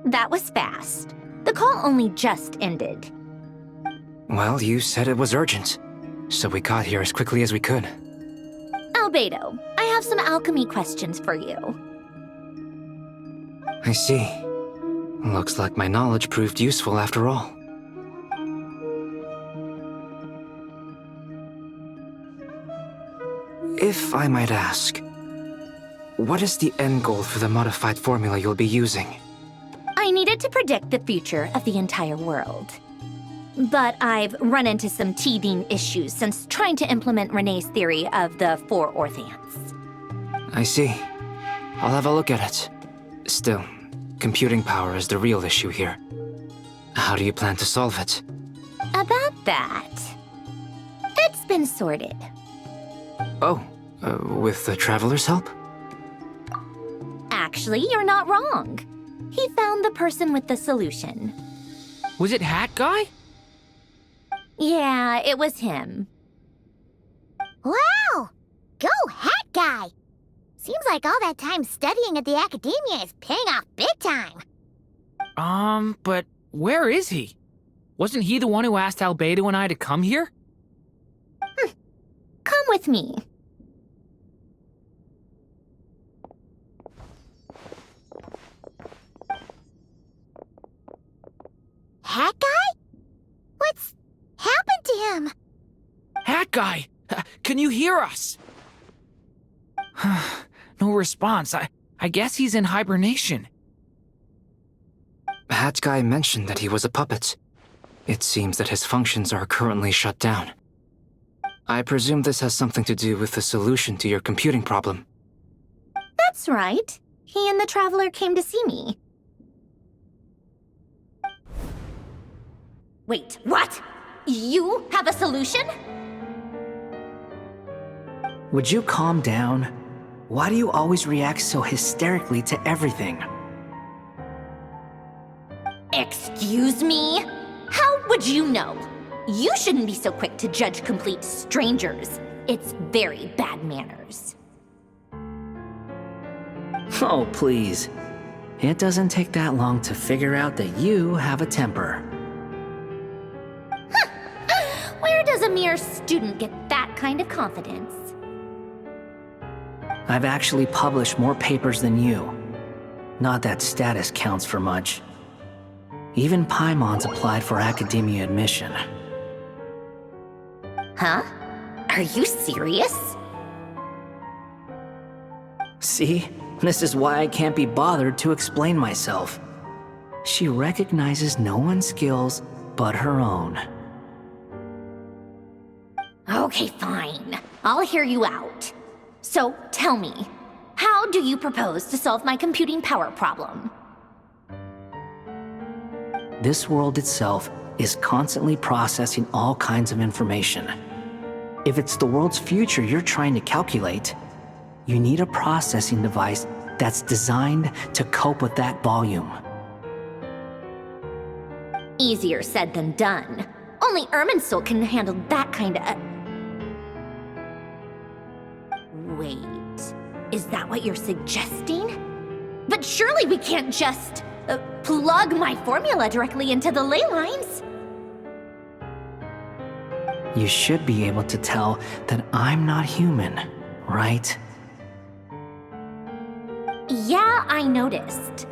That was fast. The call only just ended. Well, you said it was urgent, so we got here as quickly as we could. Albedo, I have some alchemy questions for you. I see. Looks like my knowledge proved useful after all. If I might ask, what is the end goal for the modified formula you'll be using? I needed to predict the future of the entire world. But I've run into some teething issues since trying to implement Renee's theory of the four Orthants. I see. I'll have a look at it. Still, computing power is the real issue here. How do you plan to solve it? About that, it's been sorted. Oh, with the Traveler's help? Actually, you're not wrong. He found the person with the solution. Was it Hat Guy? Yeah, it was him. Wow! Go Hat Guy! Seems like all that time studying at the academia is paying off big time. But where is he? Wasn't he the one who asked Albedo and I to come here? Come with me. Hat Guy? What's happened to him? Hat Guy! Can you hear us? No response. I guess he's in hibernation. Hat Guy mentioned that he was a puppet. It seems that his functions are currently shut down. I presume this has something to do with the solution to your computing problem. That's right. He and the Traveler came to see me. Wait, what? You have a solution? Would you calm down? Why do you always react so hysterically to everything? Excuse me? How would you know? You shouldn't be so quick to judge complete strangers. It's very bad manners. Oh, please. It doesn't take that long to figure out that you have a temper. Where does a mere student get that kind of confidence? I've actually published more papers than you. Not that status counts for much. Even Paimon's applied for academia admission. Huh? Are you serious? See? This is why I can't be bothered to explain myself. She recognizes no one's skills but her own. Okay, fine. I'll hear you out. So, tell me, how do you propose to solve my computing power problem? This world itself is constantly processing all kinds of information. If it's the world's future you're trying to calculate, you need a processing device that's designed to cope with that volume. Easier said than done. Only Irminsul can handle that kind of... Wait, is that what you're suggesting? But surely we can't just plug my formula directly into the ley lines. You should be able to tell that I'm not human, right? Yeah, I noticed.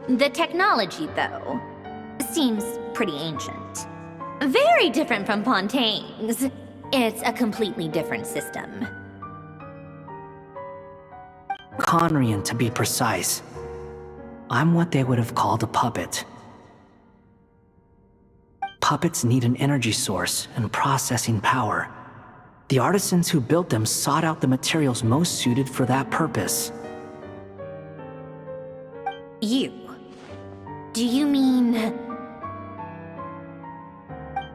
The technology, though, seems pretty ancient. Very different from Pontaine's. It's a completely different system. Conrian, to be precise. I'm what they would have called a puppet. Puppets need an energy source and processing power. The artisans who built them sought out the materials most suited for that purpose. You? Do you mean...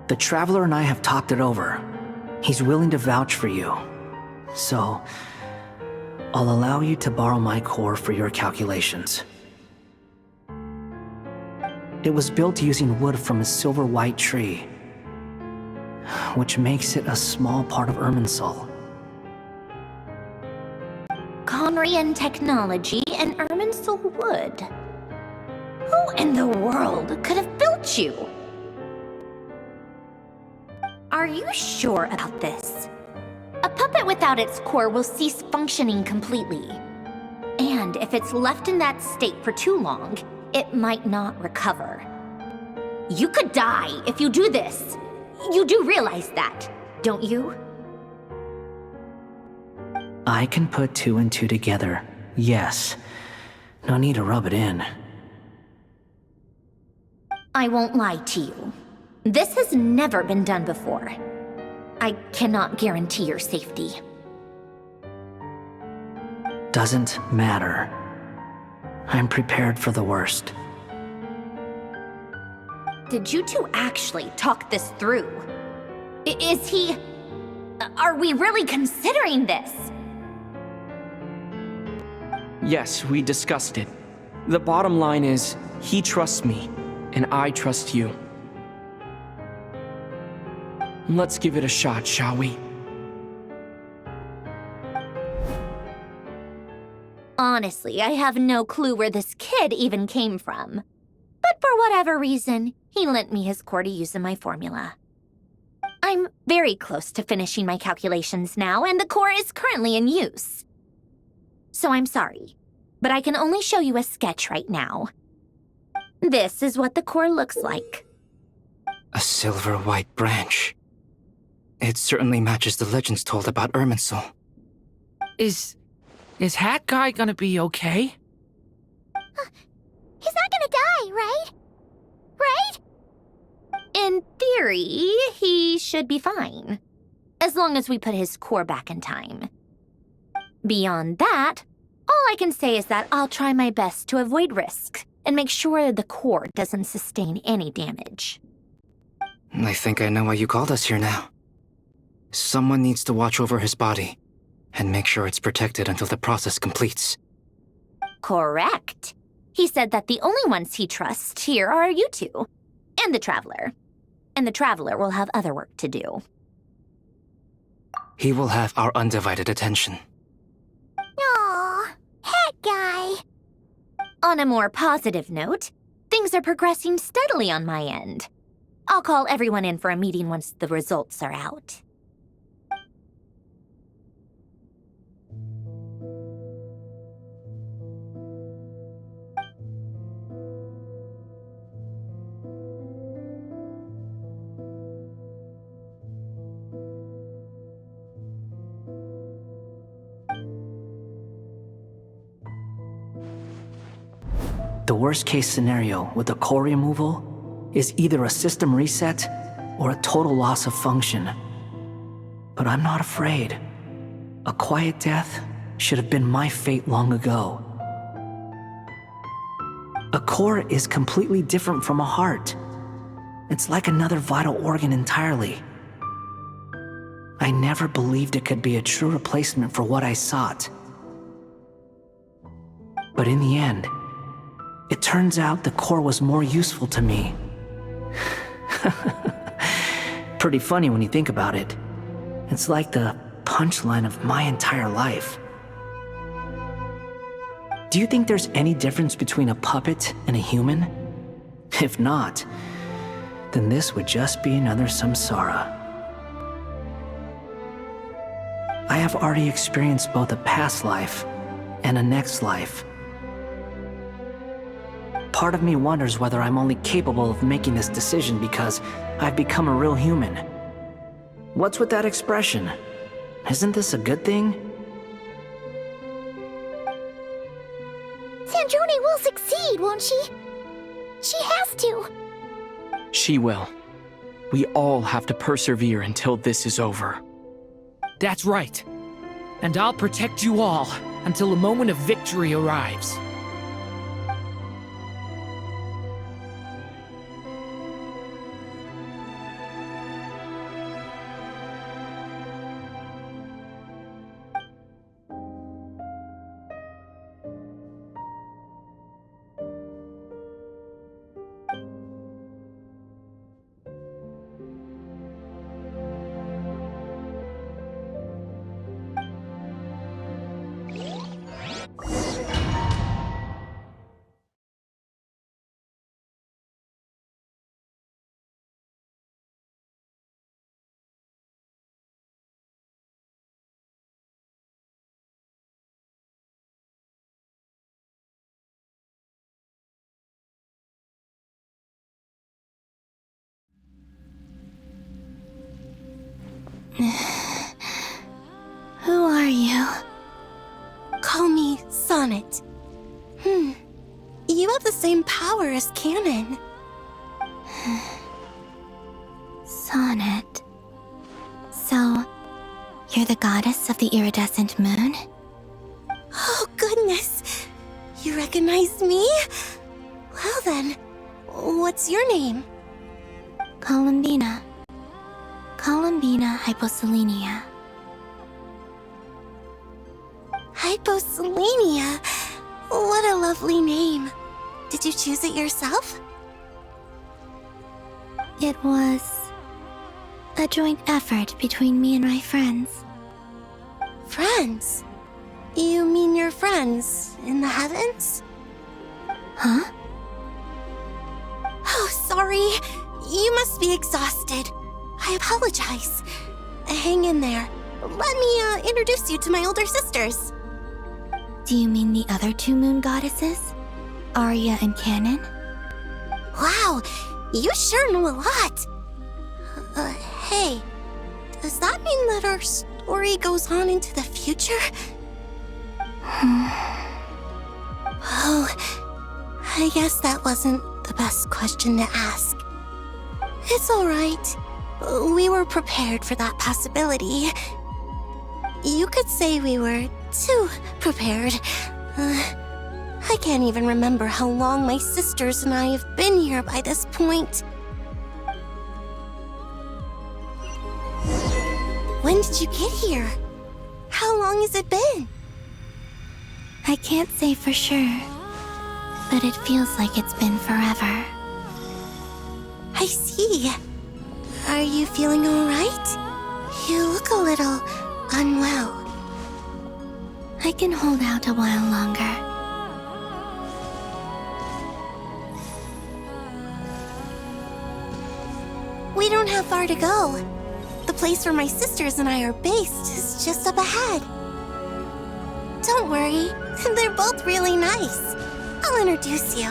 The Traveler and I have talked it over. He's willing to vouch for you. So, I'll allow you to borrow my core for your calculations. It was built using wood from a silver-white tree, which makes it a small part of Irminsul. Conrian technology and Irminsul wood. Who in the world could have built you? Are you sure about this? A puppet without its core will cease functioning completely. And if it's left in that state for too long, it might not recover. You could die if you do this. You do realize that, don't you? I can put two and two together, yes. No need to rub it in. I won't lie to you. This has never been done before. I cannot guarantee your safety. Doesn't matter. I'm prepared for the worst. Did you two actually talk this through? Is he... Are we really considering this? Yes, we discussed it. The bottom line is, he trusts me, and I trust you. Let's give it a shot, shall we? Honestly, I have no clue where this kid even came from. But for whatever reason, he lent me his core to use in my formula. I'm very close to finishing my calculations now, and the core is currently in use. So I'm sorry, but I can only show you a sketch right now. This is what the core looks like. A silver-white branch. It certainly matches the legends told about Irminsul. Is Hat Guy gonna be okay? He's not gonna die, right? Right? In theory, he should be fine. As long as we put his core back in time. Beyond that, all I can say is that I'll try my best to avoid risk and make sure the core doesn't sustain any damage. I think I know why you called us here now. Someone needs to watch over his body and make sure it's protected until the process completes. Correct. He said that the only ones he trusts here are you two, and the Traveler. And the Traveler will have other work to do. He will have our undivided attention. Aw, Hat Guy. On a more positive note, things are progressing steadily on my end. I'll call everyone in for a meeting once the results are out. The worst case scenario with the core removal is either a system reset or a total loss of function. But I'm not afraid. A quiet death should have been my fate long ago. A core is completely different from a heart. It's like another vital organ entirely. I never believed it could be a true replacement for what I sought. But in the end, it turns out the core was more useful to me. Pretty funny when you think about it. It's like the punchline of my entire life. Do you think there's any difference between a puppet and a human? If not, then this would just be another samsara. I have already experienced both a past life and a next life. Part of me wonders whether I'm only capable of making this decision because I've become a real human. What's with that expression? Isn't this a good thing? Sandrone will succeed, won't she? She has to. She will. We all have to persevere until this is over. That's right. And I'll protect you all until a moment of victory arrives. Who are you? Call me Sonnet. You have the same power as Canon. Sonnet. So, you're the goddess of the iridescent moon? Oh, goodness. You recognize me? Well then, what's your name? Columbina. Columbina Hyposelenia. Hyposelenia? What a lovely name. Did you choose it yourself? It was a joint effort between me and my friends. Friends? You mean your friends in the heavens? Huh? Oh, sorry. You must be exhausted. I apologize. Hang in there. Let me introduce you to my older sisters. Do you mean the other two moon goddesses? Arya and Canon? Wow, you sure know a lot. Hey, does that mean that our story goes on into the future? Oh, I guess that wasn't the best question to ask. It's alright. We were prepared for that possibility. You could say we were too prepared. I can't even remember how long my sisters and I have been here by this point. When did you get here? How long has it been? I can't say for sure, but it feels like it's been forever. I see. Are you feeling alright? You look a little unwell. I can hold out a while longer. We don't have far to go. The place where my sisters and I are based is just up ahead. Don't worry, they're both really nice. I'll introduce you.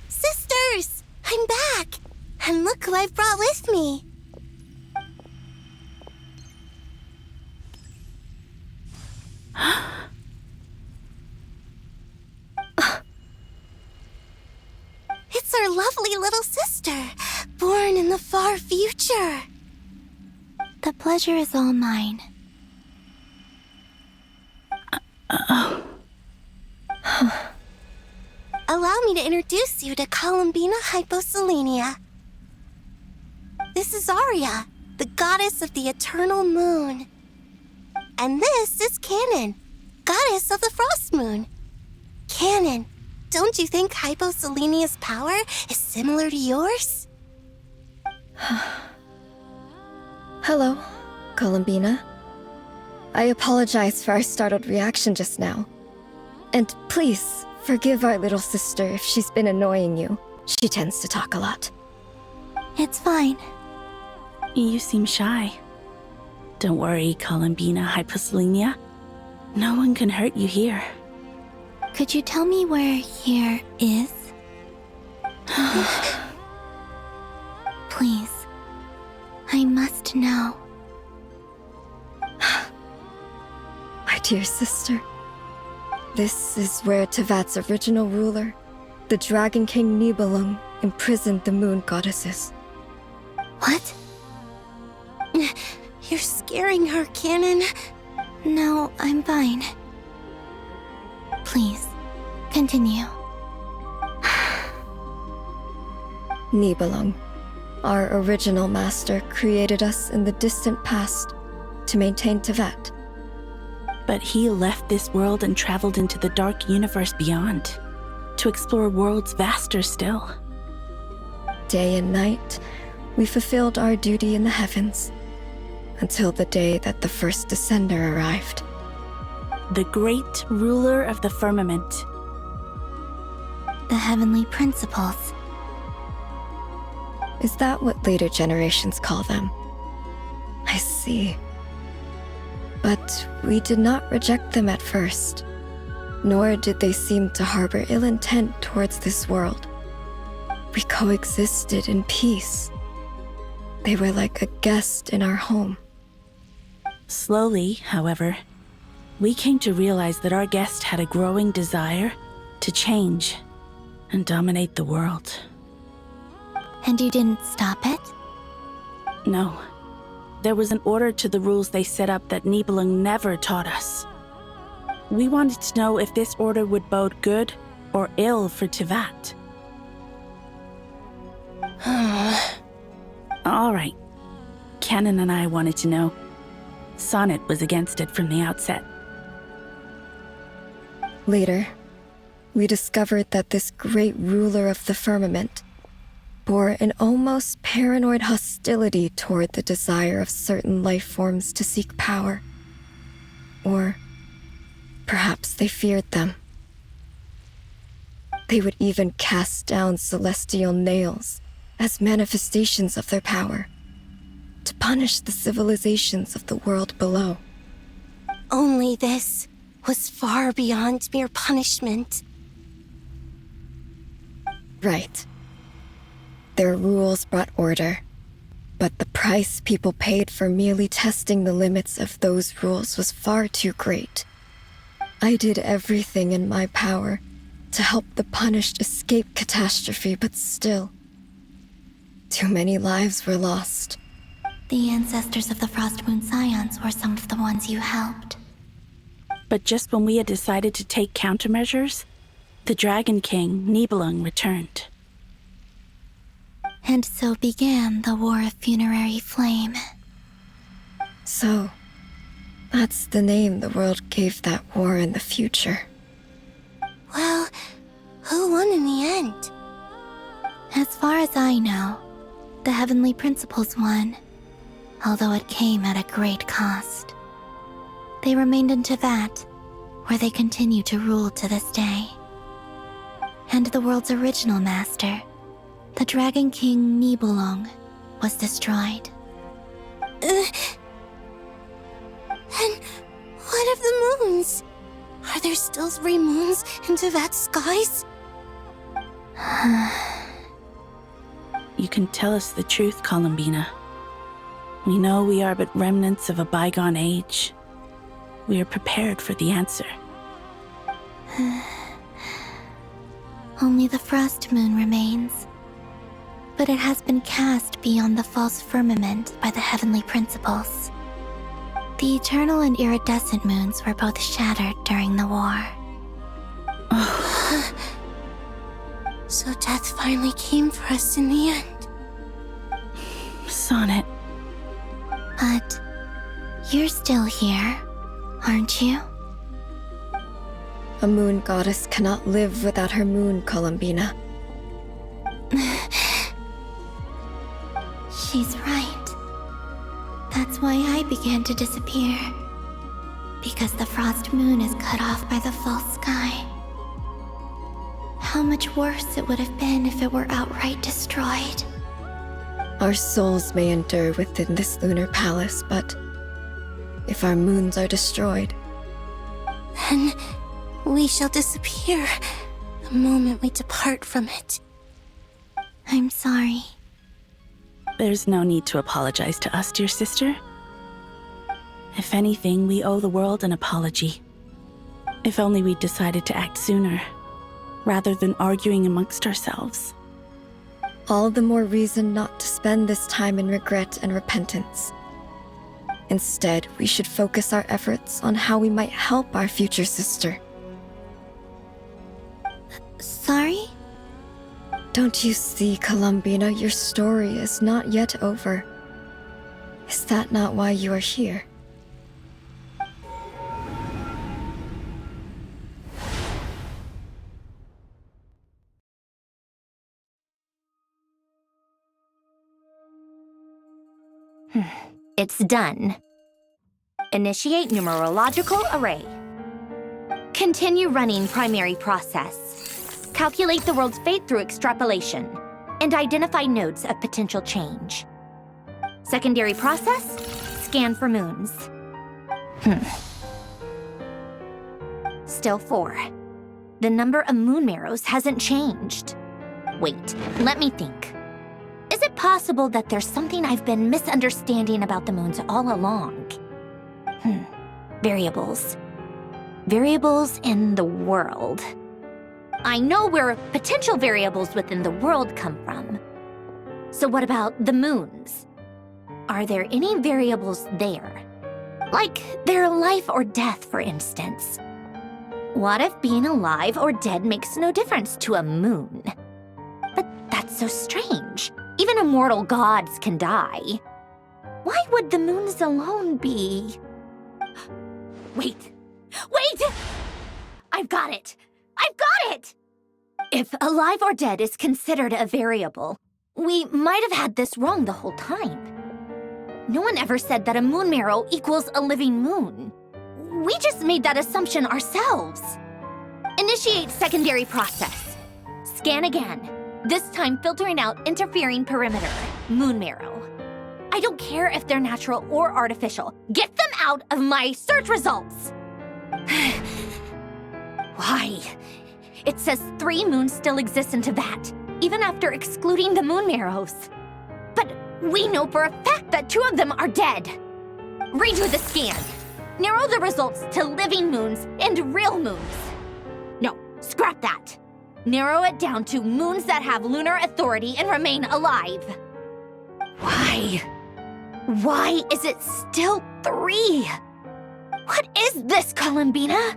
Sisters! I'm back! And look who I've brought with me! It's our lovely little sister, born in the far future. The pleasure is all mine. Allow me to introduce you to Columbina Hyposelenia. This is Arya, the goddess of the eternal moon. And this is Canon, goddess of the frost moon. Canon, don't you think Hyposelenia's power is similar to yours? Hello, Columbina. I apologize for our startled reaction just now. And please, forgive our little sister if she's been annoying you. She tends to talk a lot. It's fine. You seem shy. Don't worry, Columbina Hyposelenia. No one can hurt you here. Could you tell me where here is? Please. I must know. My dear sister, this is where Tevat's original ruler, the Dragon King Nibelung, imprisoned the moon goddesses. What? You're scaring her, Canon. No, I'm fine. Please, continue. Nibelung, our original master, created us in the distant past to maintain Tevat. But he left this world and traveled into the dark universe beyond, to explore worlds vaster still. Day and night, we fulfilled our duty in the heavens, until the day that the first Descender arrived. the great ruler of the firmament. The heavenly principles. Is that what later generations call them? I see. But we did not reject them at first, nor did they seem to harbor ill intent towards this world. We coexisted in peace. They were like a guest in our home. Slowly, however, we came to realize that our guest had a growing desire to change and dominate the world. And you didn't stop it? No. There was an order to the rules they set up that Nibelung never taught us. We wanted to know if this order would bode good or ill for Tivat. All right. Canon and I wanted to know. Sonnet was against it from the outset. Later, we discovered that this great ruler of the firmament bore an almost paranoid hostility toward the desire of certain life forms to seek power. Or perhaps they feared them. They would even cast down celestial nails as manifestations of their power, to punish the civilizations of the world below. Only this was far beyond mere punishment. Right. Their rules brought order, but the price people paid for merely testing the limits of those rules was far too great. I did everything in my power to help the punished escape catastrophe, but still, too many lives were lost. The ancestors of the Frostmoon Scions were some of the ones you helped. But just when we had decided to take countermeasures, the Dragon King, Nibelung, returned. And so began the War of Funerary Flame. So, that's the name the world gave that war in the future. Well, who won in the end? As far as I know, the Heavenly Principles won, although it came at a great cost. They remained in Tivat, where they continue to rule to this day. And the world's original master, the Dragon King Nibelung, was destroyed. And what of the moons? Are there still 3 moons in Tivat's skies? You can tell us the truth, Columbina. We know we are but remnants of a bygone age. We are prepared for the answer. Only the Frost Moon remains. But it has been cast beyond the false firmament by the Heavenly Principles. The eternal and iridescent moons were both shattered during the war. So death finally came for us in the end. Sonnet. But you're still here, aren't you? A moon goddess cannot live without her moon, Columbina. She's right. That's why I began to disappear. Because the Frost Moon is cut off by the false sky. How much worse it would have been if it were outright destroyed. Our souls may endure within this lunar palace, but if our moons are destroyed, Then we shall disappear the moment we depart from it. I'm sorry. There's no need to apologize to us, dear sister. If anything, we owe the world an apology. If only we'd decided to act sooner, rather than arguing amongst ourselves. all the more reason not to spend this time in regret and repentance. Instead, we should focus our efforts on how we might help our future sister. Sorry? Don't you see, Columbina, your story is not yet over. Is that not why you are here? It's done. Initiate numerological array. Continue running primary process. Calculate the world's fate through extrapolation, and identify nodes of potential change. Secondary process, scan for moons. Still 4. The number of moon marrows hasn't changed. Wait, let me think. Is it possible that there's something I've been misunderstanding about the moons all along? Variables. Variables in the world. I know where potential variables within the world come from. So what about the moons? Are there any variables there? Like their life or death, for instance. What if being alive or dead makes no difference to a moon? But that's so strange. Even immortal gods can die. Why would the moons alone be? Wait! I've got it! If alive or dead is considered a variable, we might have had this wrong the whole time. No one ever said that a moon marrow equals a living moon. We just made that assumption ourselves. Initiate secondary process. Scan again, this time filtering out interfering perimeter, moon marrow. I don't care if they're natural or artificial. Get them out of my search results! Why? It says 3 moons still exist in Teyvat, even after excluding the moon marrows. But we know for a fact that 2 of them are dead. Redo the scan. Narrow the results to living moons and real moons. No, scrap that. Narrow it down to moons that have lunar authority and remain alive. Why? Why is it still 3? What is this, Columbina?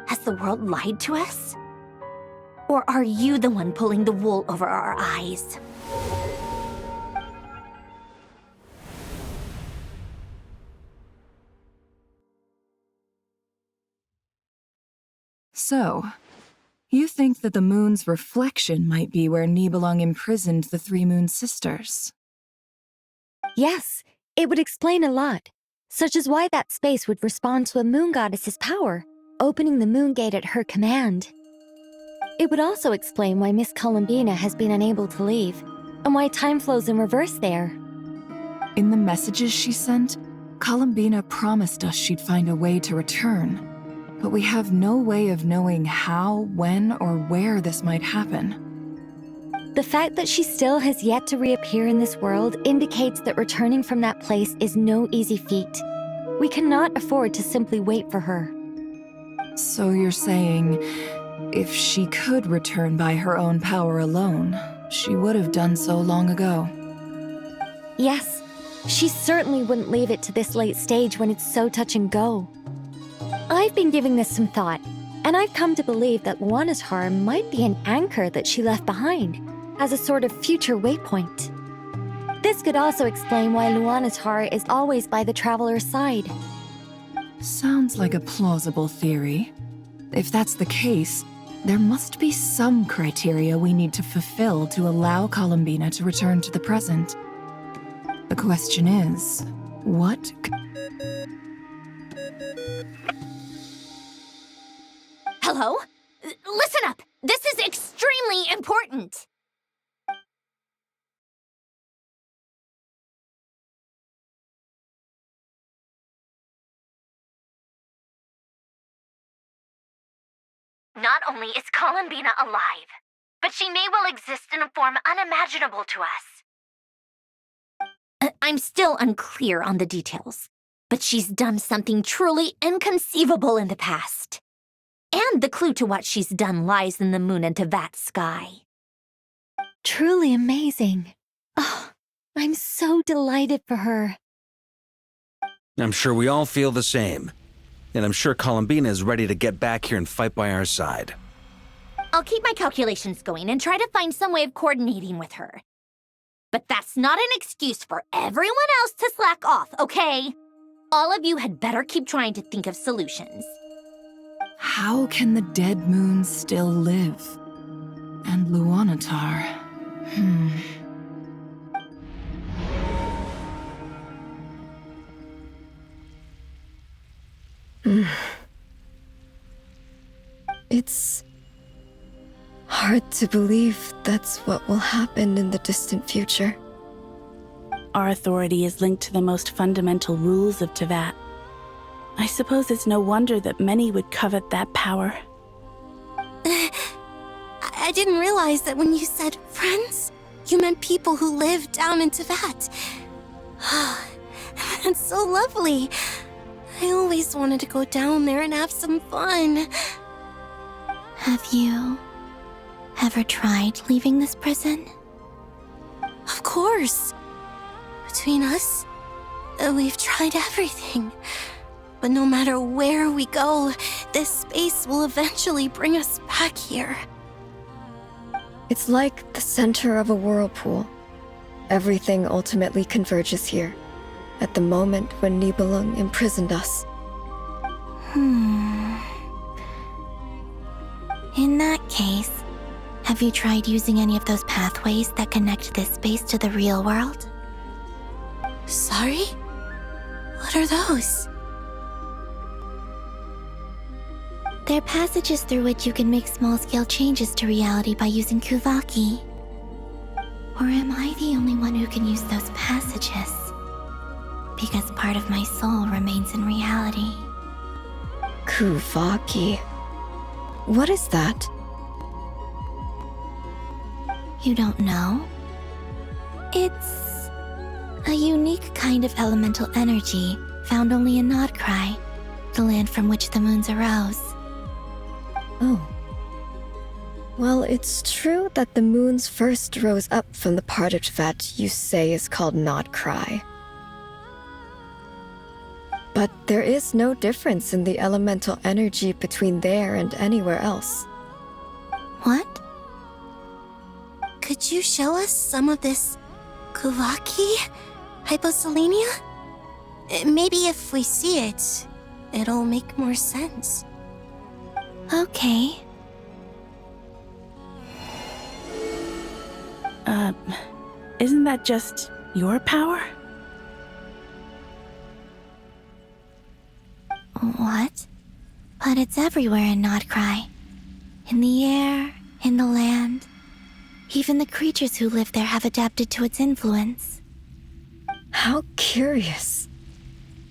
Has the world lied to us? Or are you the one pulling the wool over our eyes? So, you think that the moon's reflection might be where Nibelung imprisoned the 3 moon sisters? Yes, it would explain a lot, such as why that space would respond to a moon goddess's power, opening the moon gate at her command. It would also explain why Miss Columbina has been unable to leave, and why time flows in reverse there. In the messages she sent, Columbina promised us she'd find a way to return, but we have no way of knowing how, when, or where this might happen. The fact that she still has yet to reappear in this world indicates that returning from that place is no easy feat. We cannot afford to simply wait for her. So you're saying, if she could return by her own power alone, she would have done so long ago? Yes, she certainly wouldn't leave it to this late stage when it's so touch and go. I've been giving this some thought, and I've come to believe that Luana's harm might be an anchor that she left behind, as a sort of future waypoint. This could also explain why Luana's heart is always by the traveler's side. Sounds like a plausible theory. If that's the case, there must be some criteria we need to fulfill to allow Columbina to return to the present. The question is, what? Hello? Listen up! This is extremely important! Not only is Columbina alive, but she may well exist in a form unimaginable to us. I'm still unclear on the details, but she's done something truly inconceivable in the past. And the clue to what she's done lies in the moon and Teyvat's sky. Truly amazing. Oh, I'm so delighted for her. I'm sure we all feel the same. And I'm sure Columbina is ready to get back here and fight by our side. I'll keep my calculations going and try to find some way of coordinating with her. But that's not an excuse for everyone else to slack off, okay? All of you had better keep trying to think of solutions. How can the dead moon still live? And Luanatar... It's hard to believe that's what will happen in the distant future. Our authority is linked to the most fundamental rules of Teyvat. I suppose it's no wonder that many would covet that power. I didn't realize that when you said friends, you meant people who live down in Teyvat. That's so lovely. I always wanted to go down there and have some fun. Have you ever tried leaving this prison? Of course. Between us, we've tried everything. But no matter where we go, this space will eventually bring us back here. It's like the center of a whirlpool. Everything ultimately converges here, at the moment when Nibelung imprisoned us. In that case, have you tried using any of those pathways that connect this space to the real world? Sorry? What are those? They're passages through which you can make small-scale changes to reality by using Kuvaki. Or am I the only one who can use those passages? Because part of my soul remains in reality. Kuvaki. What is that? You don't know? It's a unique kind of elemental energy found only in Nodcry, the land from which the moons arose. Oh. Well, it's true that the moons first rose up from the part of Teyvat you say is called Nodcry. But there is no difference in the elemental energy between there and anywhere else. What? Could you show us some of this Kuvaki hyposelenia? Maybe if we see it, it'll make more sense. Okay. Isn't that just your power? What? But it's everywhere in Nodcry. In the air, in the land. Even the creatures who live there have adapted to its influence. How curious.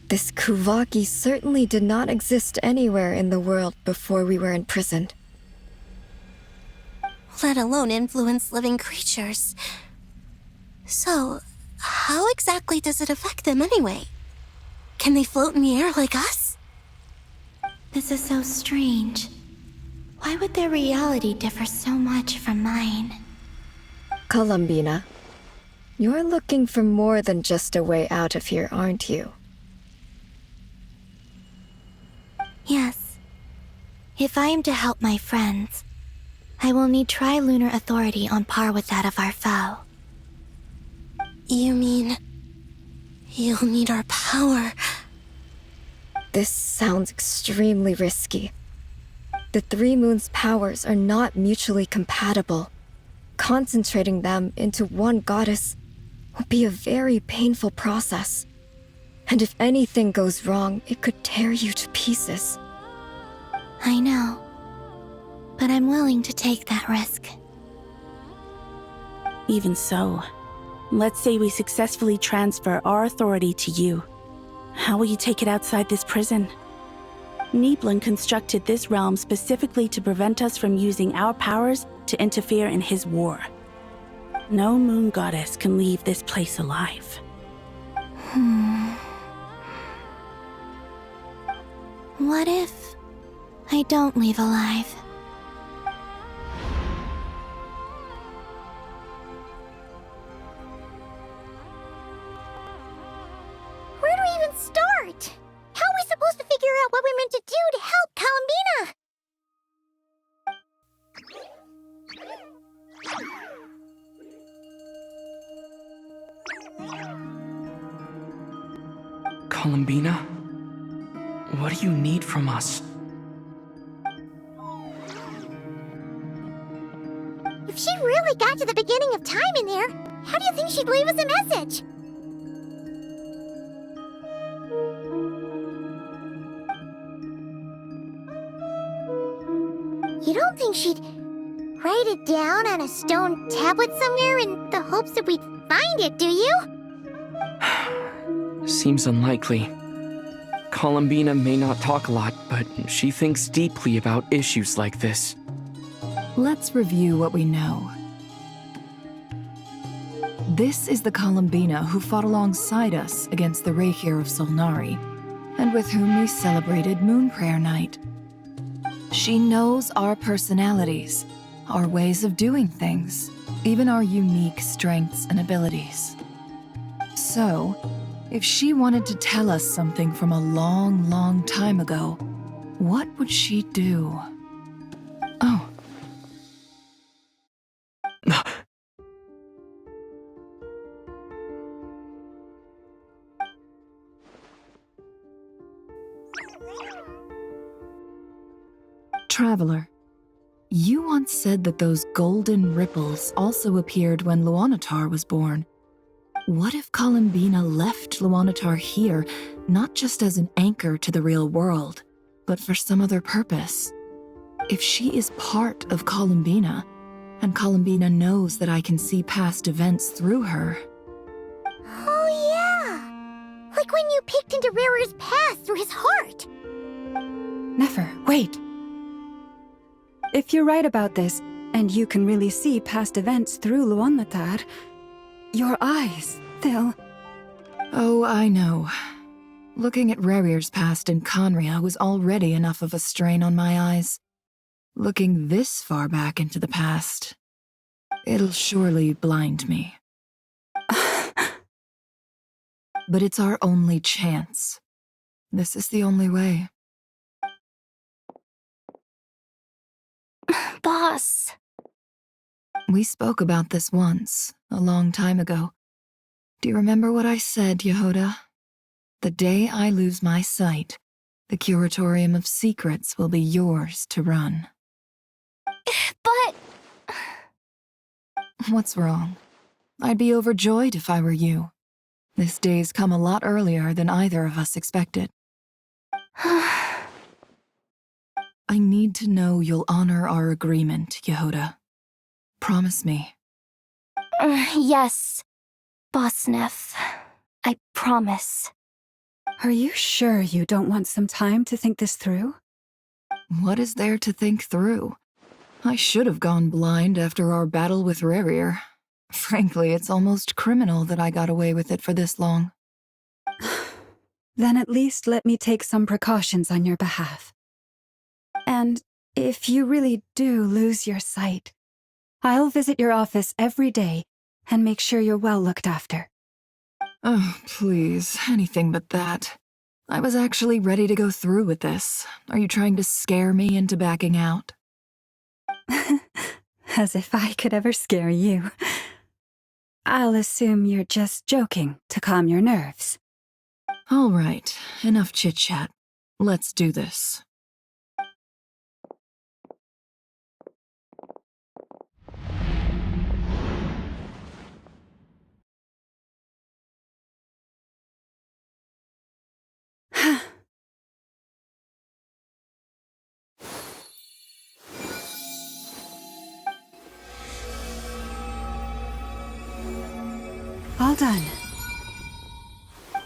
This Kuvaki certainly did not exist anywhere in the world before we were imprisoned. Let alone influence living creatures. So, how exactly does it affect them anyway? Can they float in the air like us? This is so strange. Why would their reality differ so much from mine? Columbina, you're looking for more than just a way out of here, aren't you? Yes. If I am to help my friends, I will need tri-lunar authority on par with that of our foe. You mean... you'll need our power? This sounds extremely risky. The Three Moons' powers are not mutually compatible. Concentrating them into one goddess will be a very painful process. And if anything goes wrong, it could tear you to pieces. I know. But I'm willing to take that risk. Even so, let's say we successfully transfer our authority to you. How will you take it outside this prison? Nibelung constructed this realm specifically to prevent us from using our powers to interfere in his war. No moon goddess can leave this place alive. What if I don't leave alive? Where do we even start? How are we supposed to figure out what we're meant to do to help Columbina? Columbina? What do you need from us? If she really got to the beginning of time in there, how do you think she'd leave us a message? think she'd write it down on a stone tablet somewhere in the hopes that we'd find it, do you? Seems unlikely. Columbina may not talk a lot, but she thinks deeply about issues like this. Let's review what we know. This is the Columbina who fought alongside us against the Reikir of Solnari, and with whom we celebrated Moon Prayer Night. She knows our personalities, our ways of doing things, even our unique strengths and abilities. So, if she wanted to tell us something from a long, long time ago, what would she do? Oh. Traveler, you once said that those golden ripples also appeared when Luanatar was born. What if Columbina left Luanatar here, not just as an anchor to the real world, but for some other purpose? If she is part of Columbina, and Columbina knows that I can see past events through her... Oh yeah! Like when you peeked into Rerir's past through his heart! Nefer, wait! If you're right about this, and you can really see past events through Luanatar, your eyes, they'll... Oh, I know. Looking at Rerir's past in Conria was already enough of a strain on my eyes. Looking this far back into the past, it'll surely blind me. But it's our only chance. This is the only way. Boss. We spoke about this once, a long time ago. Do you remember what I said, Yehoda? The day I lose my sight, the Curatorium of Secrets will be yours to run. But... What's wrong? I'd be overjoyed if I were you. This day's come a lot earlier than either of us expected. I need to know you'll honor our agreement, Yehoda. Promise me. Yes, Boss Neff. I promise. Are you sure you don't want some time to think this through? What is there to think through? I should have gone blind after our battle with Rerir. Frankly, it's almost criminal that I got away with it for this long. Then at least let me take some precautions on your behalf. And if you really do lose your sight, I'll visit your office every day and make sure you're well looked after. Oh, please, anything but that. I was actually ready to go through with this. Are you trying to scare me into backing out? As if I could ever scare you. I'll assume you're just joking to calm your nerves. All right, enough chit-chat. Let's do this. All done.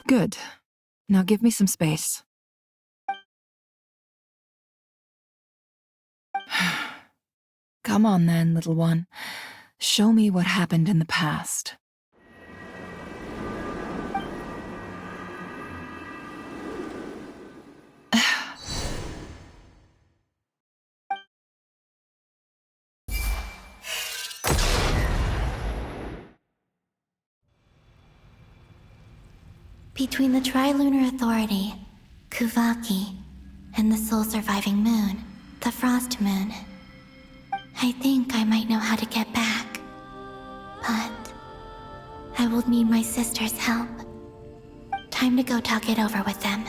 Good. Now give me some space. Come on then, little one. Show me what happened in the past. Between the Tri-Lunar Authority, Kuvaki, and the sole-surviving moon, the Frost Moon, I think I might know how to get back. But I will need my sister's help. Time to go talk it over with them.